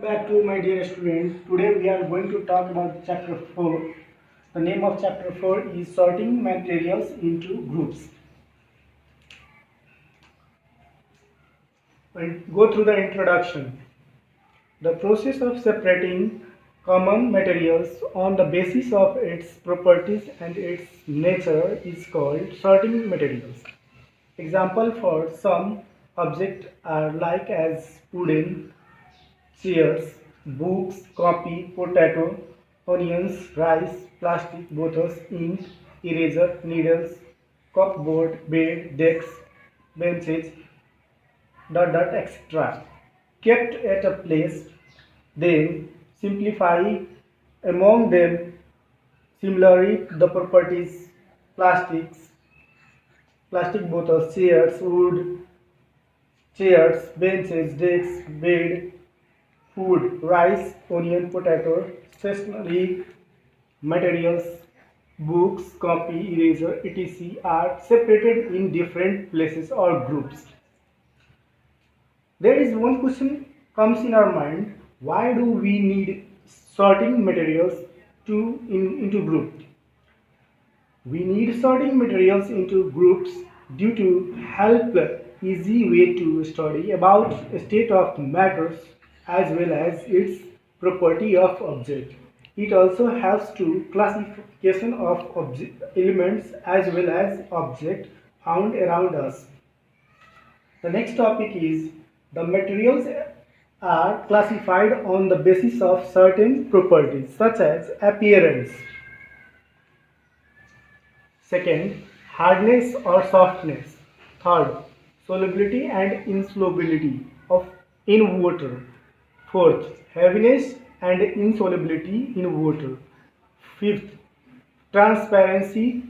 Back to my dear student. Today we are going to talk about chapter 4. The name of chapter 4 is sorting materials into groups. We'll go through the introduction. The process of separating common materials on the basis of its properties and its nature is called sorting materials. Example for some objects are like as wooden, chairs, books, copy, potato, onions, rice, plastic bottles, ink, eraser, needles, cupboard, bed, desks, benches, etc. Kept at a place, then simplify among them. Similarly, the properties plastics, plastic bottles, chairs, wood, chairs, benches, desks, bed, food, rice, onion, potato, stationery, materials, books, copy, eraser, etc. are separated in different places or groups. There is one question comes in our mind: why do we need sorting materials into groups? We need sorting materials into groups due to help easy way to study about state of matters as well as its property of object. It also helps to classification of elements as well as object found around us. The next topic is the materials are classified on the basis of certain properties such as appearance. Second, hardness or softness. Third, solubility and insolubility of in water. Fourth, heaviness and insolubility in water. Fifth, transparency,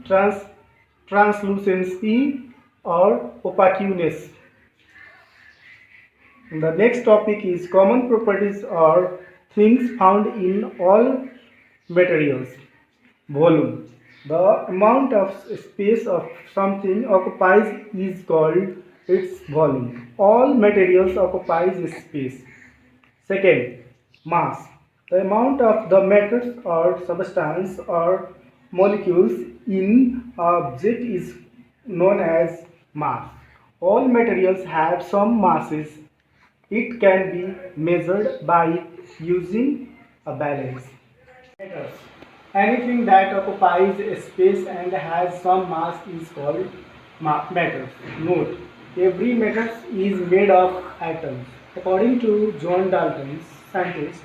translucency or opaqueness. And the next topic is common properties or things found in all materials. Volume. The amount of space of something occupies is called its volume. All materials occupies space. Second, mass. The amount of the matters or substance or molecules in an object is known as mass. All materials have some masses. It can be measured by using a balance. Matters. Anything that occupies a space and has some mass is called matter. Note: every matter is made of atoms. According to John Dalton, scientist,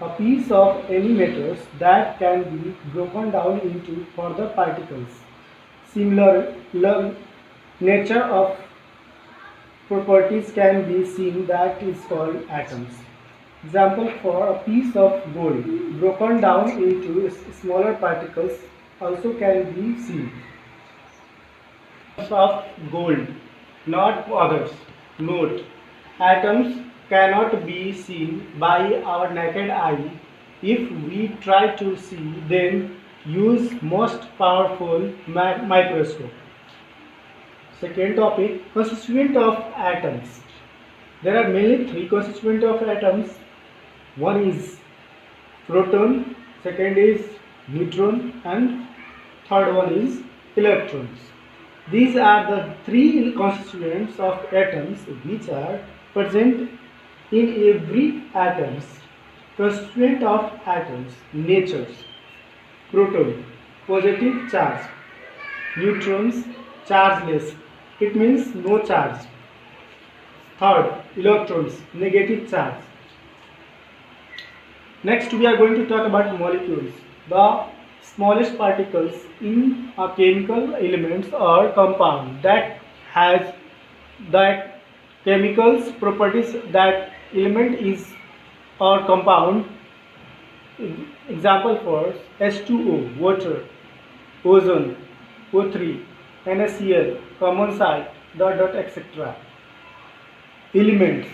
a piece of any matter that can be broken down into further particles. Similar nature of properties can be seen that is called atoms. Example for a piece of gold broken down into smaller particles also can be seen. Of gold, not others. Note: atoms cannot be seen by our naked eye. If we try to see them, use most powerful microscope. Second topic: constituent of atoms. There are mainly three constituents of atoms. One is proton, second is neutron, and third one is electrons. These are the three constituents of atoms which are present in every atom. Constituent of atoms: natures. Proton, positive charge. Neutrons, chargeless. It means no charge. Third, electrons, negative charge. Next, we are going to talk about molecules. The smallest particles in a chemical elements or compound that has that chemicals properties that element is or compound. Example for H2O, water, ozone, O3, NaCl, common site, etc. Elements.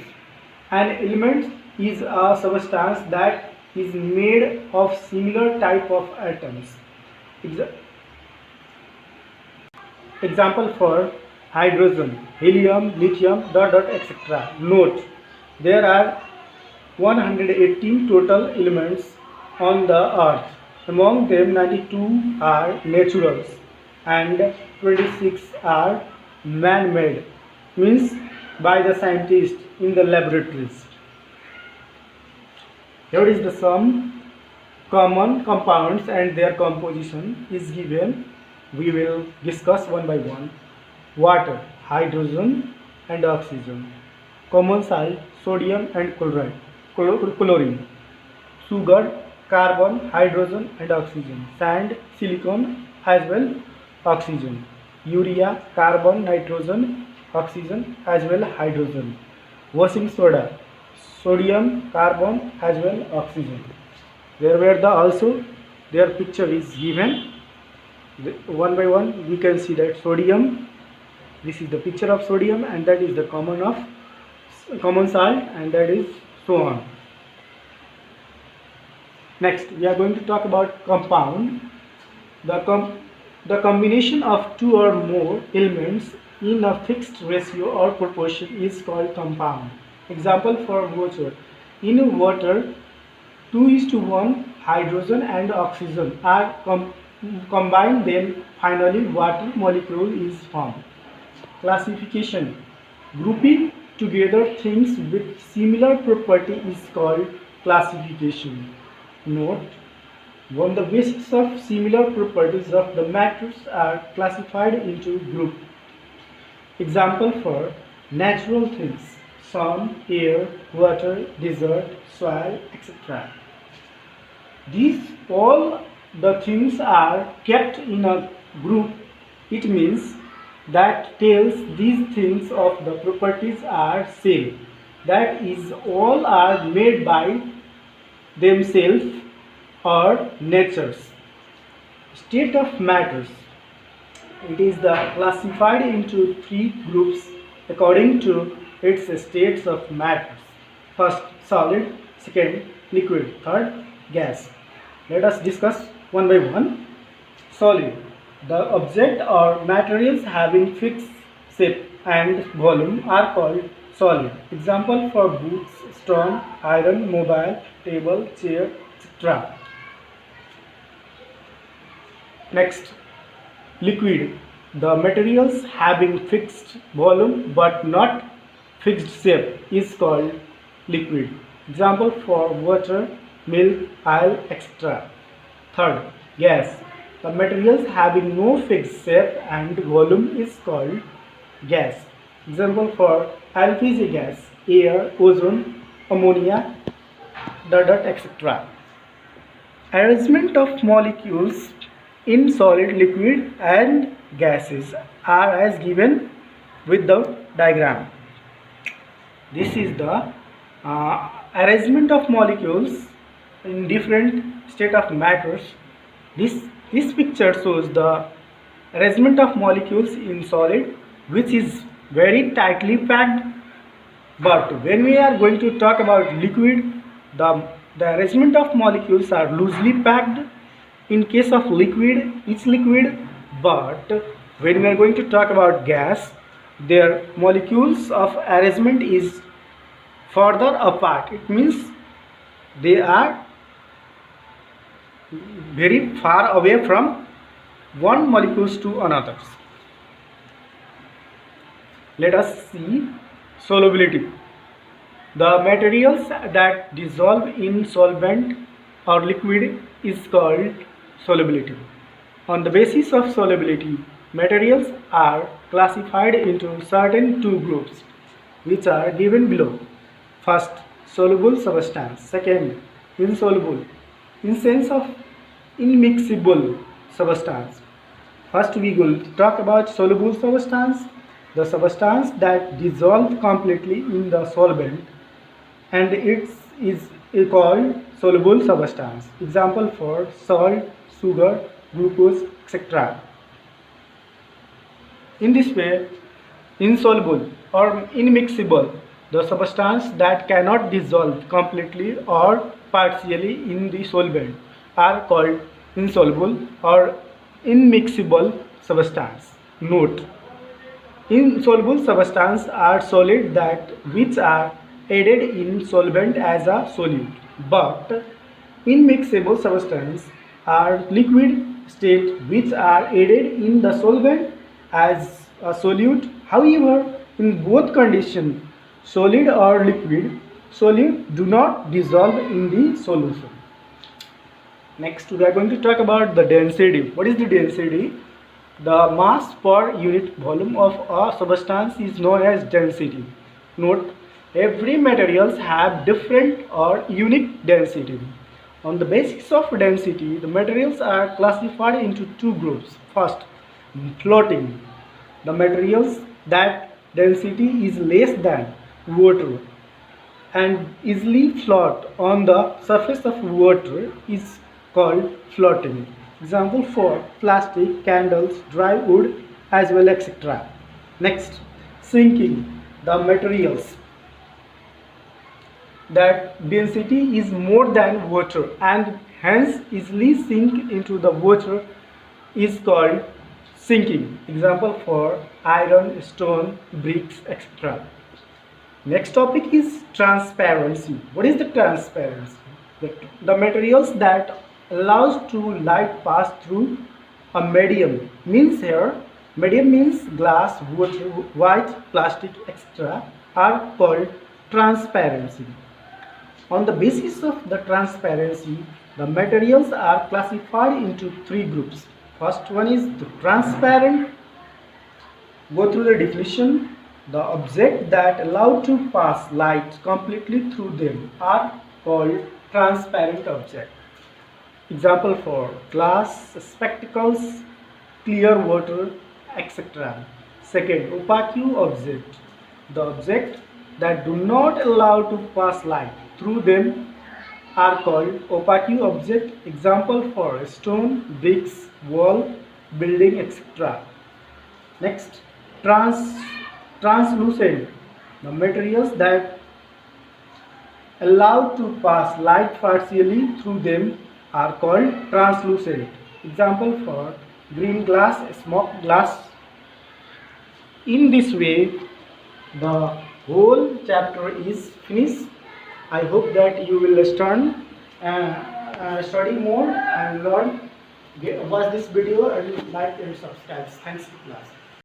An element is a substance that is made of similar type of atoms. Example for hydrogen, helium, lithium, etc. Note: there are 118 total elements on the earth. Among them, 92 are naturals and 26 are man-made, means by the scientists in the laboratories. Here is the sum common compounds and their composition is given. We will discuss one by one. Water, hydrogen and oxygen. Common salt, sodium and chlorine. Sugar, carbon, hydrogen and oxygen. Sand, silicon as well, oxygen. Urea, carbon, nitrogen, oxygen as well, hydrogen. Washing soda, sodium, carbon as well, oxygen. There were the also their picture is given. One by one we can see that sodium, this is the picture of sodium, and that is the common salt, and that is so on. Next we are going to talk about compound. The combination of two or more elements in a fixed ratio or proportion is called compound. Example for water. In water, 2:1 hydrogen and oxygen are combined, then finally water molecule is formed. Classification. Grouping together things with similar property is called classification. Note, on the basis of similar properties of the matters are classified into groups. Example for natural things: sun, air, water, desert, soil, etc. These all the things are kept in a group. It means that tells these things of the properties are same. That is, all are made by themselves or natures. State of matters. It is classified into three groups according to its states of matters. First, solid. Second, liquid. Third, gas. Let us discuss one by one. Solid. The object or materials having fixed shape and volume are called solid. Example for boots, stone, iron, mobile, table, chair, etc. Next, liquid. The materials having fixed volume but not fixed shape is called liquid. Example for water, milk, oil, etc. Third, gas. The materials having no fixed shape and volume is called gas. Example for LPG gas, air, ozone, ammonia, dirt, etc. Arrangement of molecules in solid, liquid and gases are as given with the diagram. This is the arrangement of molecules in different state of matters. This picture shows the arrangement of molecules in solid, which is very tightly packed. But when we are going to talk about liquid, the arrangement of molecules are loosely packed. In case of liquid, it's liquid. But when we are going to talk about gas, their molecules of arrangement is further apart. It means they are very far away from one molecules to another. Let us see solubility. The materials that dissolve in solvent or liquid is called solubility. On the basis of solubility, materials are classified into certain two groups, which are given below. First, soluble substance. Second, insoluble. In sense of immiscible substance. First, we will talk about soluble substance, the substance that dissolves completely in the solvent, and it is called soluble substance. Example for salt, sugar, glucose, etc. In this way, insoluble or immiscible, the substance that cannot dissolve completely or partially in the solvent, are called insoluble or immiscible substance. Note, insoluble substances are solid that which are added in solvent as a solute, but immixable substances are liquid state which are added in the solvent as a solute. However, in both conditions, solid or liquid, solute do not dissolve in the solution. Next, we are going to talk about the density. What is the density? The mass per unit volume of a substance is known as density. Note, every materials have different or unique density. On the basis of density, the materials are classified into two groups. First, floating. The materials that density is less than water and easily float on the surface of water is called floating. Example for plastic, candles, dry wood, as well, etc. Next, sinking. The materials that density is more than water and hence easily sink into the water is called sinking. Example for iron, stone, bricks, etc. Next topic is transparency. What is the transparency? The materials that allows to light pass through a medium. Means here, medium means glass, water, white, plastic, etc. are called transparency. On the basis of the transparency, the materials are classified into three groups. First one is the transparent. Go through the definition. The objects that allow to pass light completely through them are called transparent objects. Example for glass, spectacles, clear water, etc. Second, opaque object. The objects that do not allow to pass light through them are called opaque object. Example for stone, bricks, wall, building, etc. Next, translucent. The materials that allow to pass light partially through them are called translucent. Example for green glass, smoke glass. In this way, the whole chapter is finished. I hope that you will study more and learn. Watch this video and like and subscribe. Thanks, class.